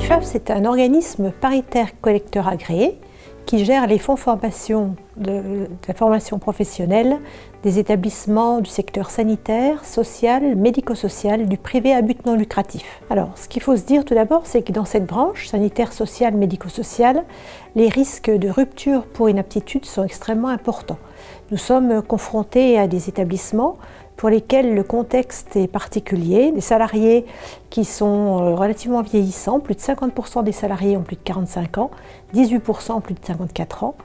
L'UNIFAF, c'est un organisme paritaire collecteur agréé qui gère les fonds de la formation professionnelle des établissements du secteur sanitaire, social, médico-social, du privé à but non lucratif. Alors, ce qu'il faut se dire tout d'abord, c'est que dans cette branche sanitaire, sociale, médico-sociale, les risques de rupture pour inaptitude sont extrêmement importants. Nous sommes confrontés à des établissements pour lesquels le contexte est particulier, des salariés qui sont relativement vieillissants, plus de 50% des salariés ont plus de 45 ans, 18% ont plus de 54 ans.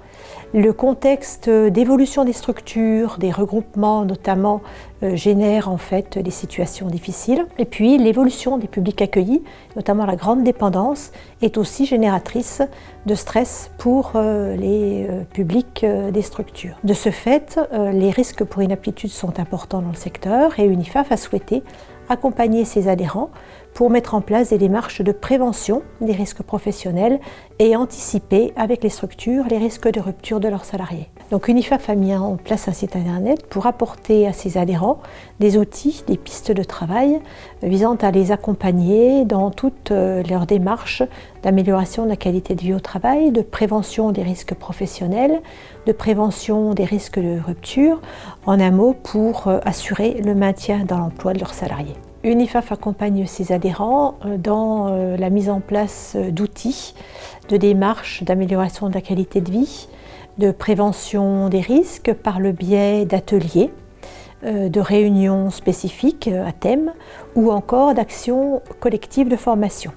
Le contexte d'évolution des structures, des regroupements notamment, génère en fait des situations difficiles. Et puis l'évolution des publics accueillis, notamment la grande dépendance, est aussi génératrice de stress pour les publics des structures. De ce fait, les risques pour inaptitude sont importants dans le secteur et UNIFAF a souhaité accompagner ses adhérents pour mettre en place des démarches de prévention des risques professionnels et anticiper avec les structures les risques de rupture de leurs salariés. Donc UNIFAF a mis en place un site internet pour apporter à ses adhérents des outils, des pistes de travail visant à les accompagner dans toutes leurs démarches d'amélioration de la qualité de vie au travail, de prévention des risques professionnels, de prévention des risques de rupture, en un mot pour assurer le maintien dans l'emploi de leurs salariés. UNIFAF accompagne ses adhérents dans la mise en place d'outils, de démarches d'amélioration de la qualité de vie, de prévention des risques par le biais d'ateliers, de réunions spécifiques à thème ou encore d'actions collectives de formation.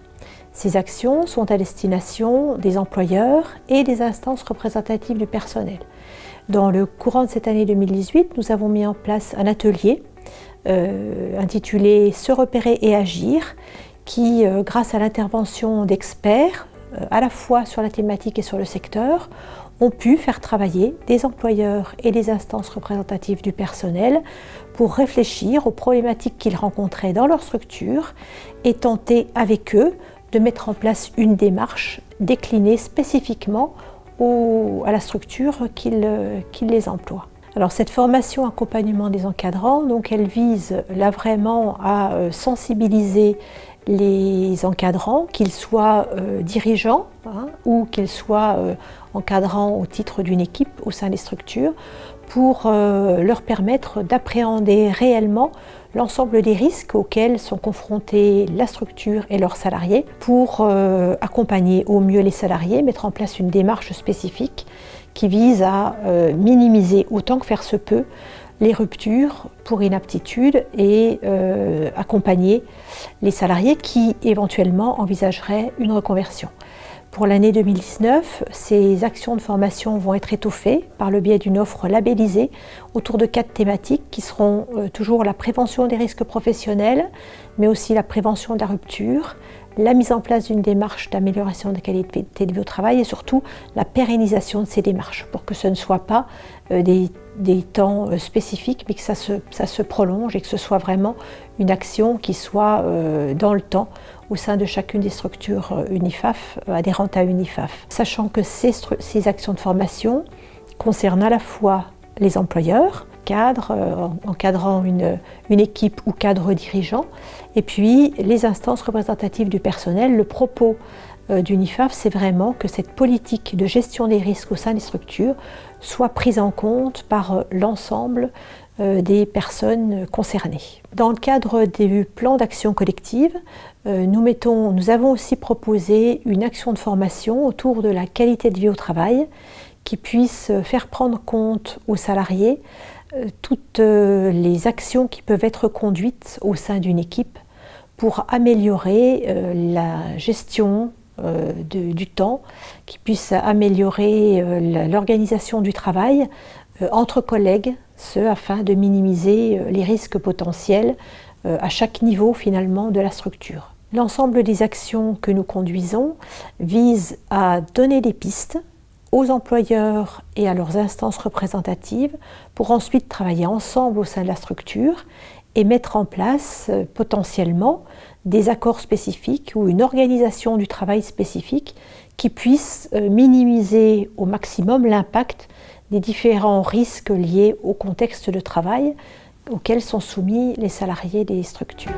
Ces actions sont à destination des employeurs et des instances représentatives du personnel. Dans le courant de cette année 2018, nous avons mis en place un atelier intitulé « Se repérer et agir » qui, grâce à l'intervention d'experts, à la fois sur la thématique et sur le secteur, ont pu faire travailler des employeurs et des instances représentatives du personnel pour réfléchir aux problématiques qu'ils rencontraient dans leur structure et tenter avec eux de mettre en place une démarche déclinée spécifiquement à la structure qui les emploie. Alors cette formation accompagnement des encadrants, donc elle vise là vraiment à sensibiliser les encadrants, qu'ils soient dirigeants ou qu'ils soient encadrants au titre d'une équipe au sein des structures, pour leur permettre d'appréhender réellement l'ensemble des risques auxquels sont confrontés la structure et leurs salariés, pour accompagner au mieux les salariés, mettre en place une démarche spécifique qui vise à minimiser autant que faire se peut les ruptures pour inaptitude et accompagner les salariés qui éventuellement envisageraient une reconversion. Pour l'année 2019, ces actions de formation vont être étoffées par le biais d'une offre labellisée autour de 4 thématiques qui seront toujours la prévention des risques professionnels, mais aussi la prévention de la rupture, la mise en place d'une démarche d'amélioration de la qualité de vie au travail et surtout la pérennisation de ces démarches pour que ce ne soit pas des temps spécifiques mais que ça se prolonge et que ce soit vraiment une action qui soit dans le temps au sein de chacune des structures UNIFAF, adhérentes à UNIFAF. Sachant que ces actions de formation concernent à la fois les employeurs, cadres, encadrant une équipe ou cadre dirigeant, et puis les instances représentatives du personnel. Le propos d'UNIFAF, c'est vraiment que cette politique de gestion des risques au sein des structures soit prise en compte par l'ensemble des personnes concernées. Dans le cadre du plan d'action collective, nous avons aussi proposé une action de formation autour de la qualité de vie au travail qui puisse faire prendre compte aux salariés toutes les actions qui peuvent être conduites au sein d'une équipe pour améliorer la gestion du temps, qui puisse améliorer l'organisation du travail entre collègues, afin de minimiser les risques potentiels à chaque niveau finalement de la structure. L'ensemble des actions que nous conduisons vise à donner des pistes aux employeurs et à leurs instances représentatives pour ensuite travailler ensemble au sein de la structure et mettre en place potentiellement des accords spécifiques ou une organisation du travail spécifique qui puisse minimiser au maximum l'impact des différents risques liés au contexte de travail auxquels sont soumis les salariés des structures.